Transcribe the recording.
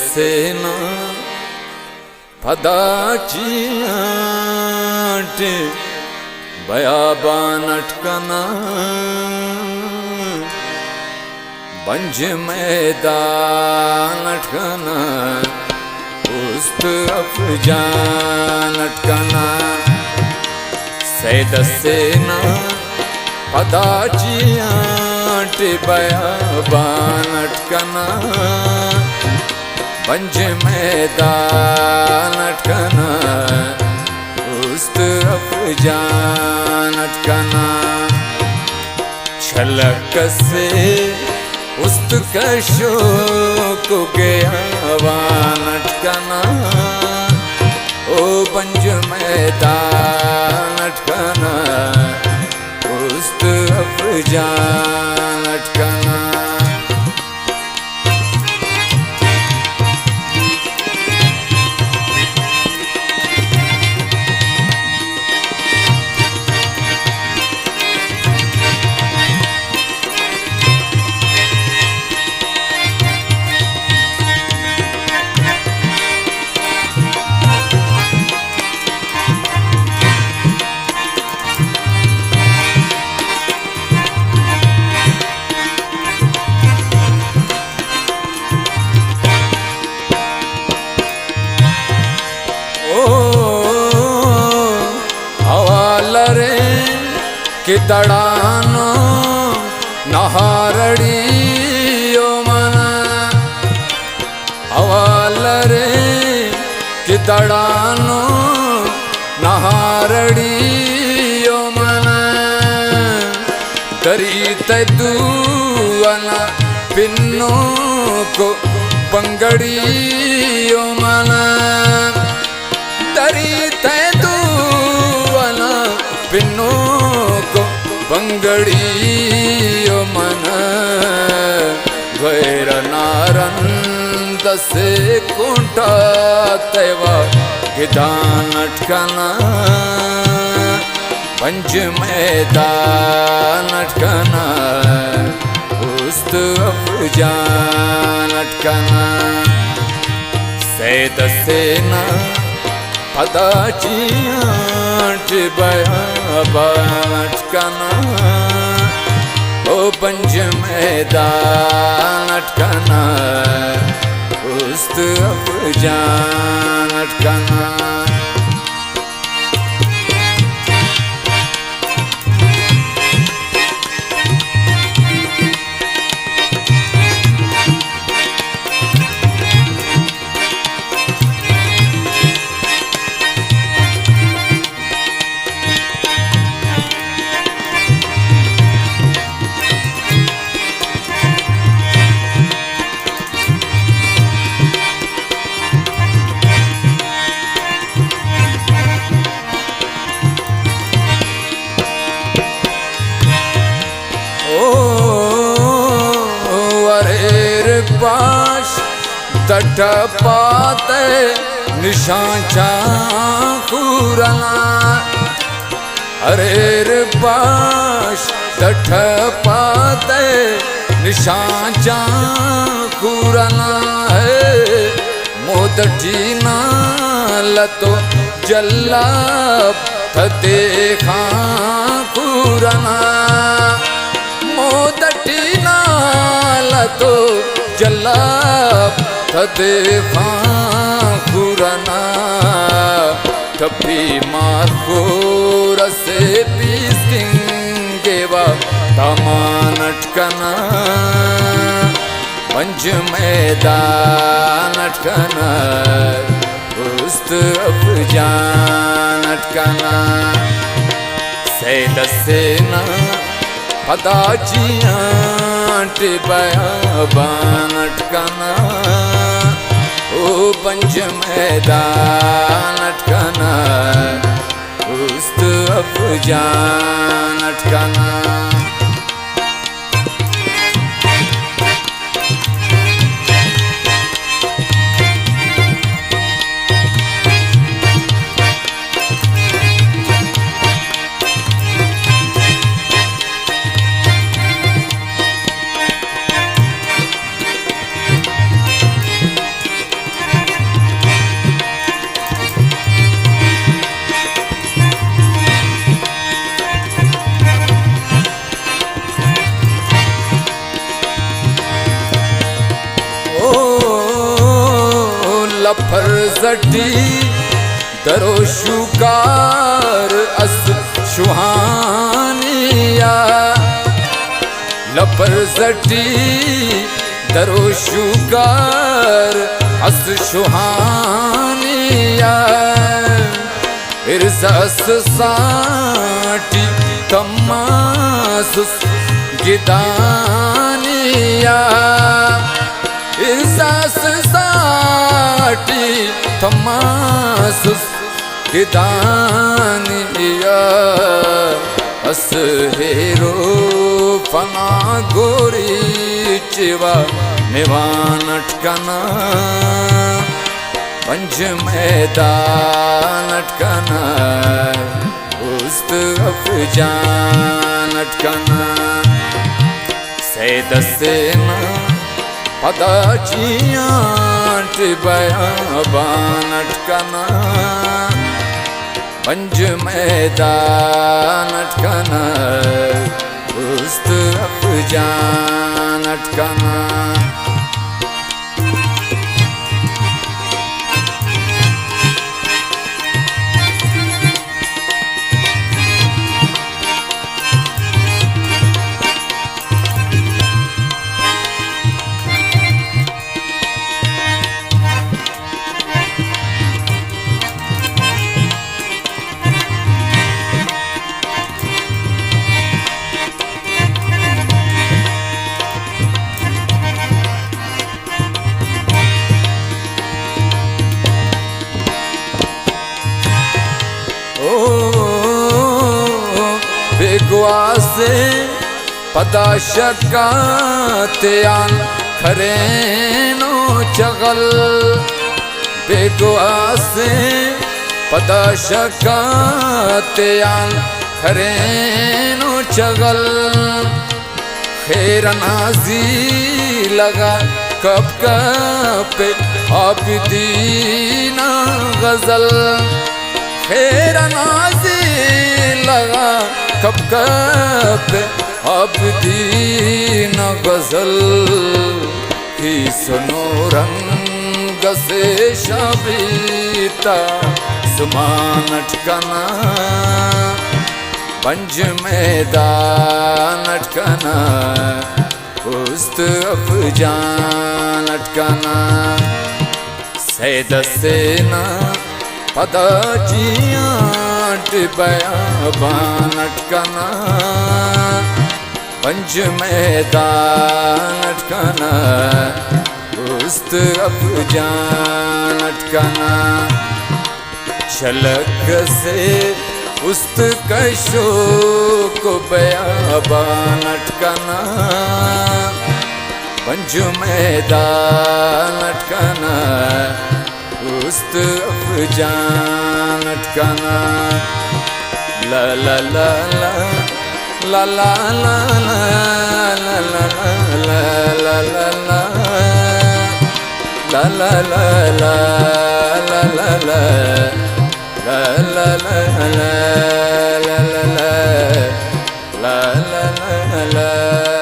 सेना पदाचियाट बयाबान अटकना बंज मैदान अटकना उस्त अफजान अटकना सेना पदाचियाट बयाबान अटकना बंज मैदान अटकना उस्त अफजान अटकना छलक से उस्त कशो को गया वान अटकना ओ बंज मैदान अटकना उस्त अफजान अटकना कि दड़ानो नहारड़ियो मन हवाल रे कि दड़ानो नहारड़ियो मन दरी तूअना पिन्नो को पंगड़ियो मन दरी तूअना पिन्नो को पंगड़ियो मन भैर नारंद से कुंटा तेवा गिदान अटकना पंच मैदान अटकना उस्त अफजान अटकना सेना पदाचियाट बयाबान अटकना ओ पंज मैदान अटकना उस्त अफजान अटकना पाश तट पाते निशान चाखुरना अरेर पाश तट पाते निशान चाखुरना है मोदटी नालतो जल्ला थते खाखुरना मोदटी नालतो जल्ला थते खाखुरना थपी मार्को रसे पीस्किंगेवा तमान अटकना पंच मैदान अटकना उस्त अफजान अटकना सेना पदाचियाट बयाबान अटकना ओ पंच मैदान अटकना उस्त अफजान अटकना लफरजटी दरो शुकार अस शुहानिया लफरजटी दरो शुकार अस शुहानिया इर्ज़ास साटी तमासुस गिदानिया इर्ज़ास साटी तमासुस गिदानिया अस हेरो फना गोरी चिवा निवान अटकना पंज मैदान अटकना उस्त अफजान अटकना सैद सेना पदाचियाट बयाबान अटकना पंज मैदान अटकना उस्त अफजान अटकना बेगुआसे पदा शकात्यान खरेनो चगल बेगुआसे पदा शकात्यान खरेनो चगल खैर नाजी लगा कब पे आबिदीना गजल खैर नाजी लगा कब पे आबिदीना गजल की सुनो रंग से शबीता सुमान अटकना पंज मैदान अटकना उस्त अफजान अटकना सैद सेना पदाचियाट बयाबान अटकना पंज मैदान अटकना उस्त अफजान अटकना छलक से उस्त कशो को बयाबान अटकना पंज मैदान अटकना उस्त अफजान अटकना ला ला ला ला ला ला ला ला ला ला ला ला ला ला ला ला ला ला ला la la la la la la la la la la la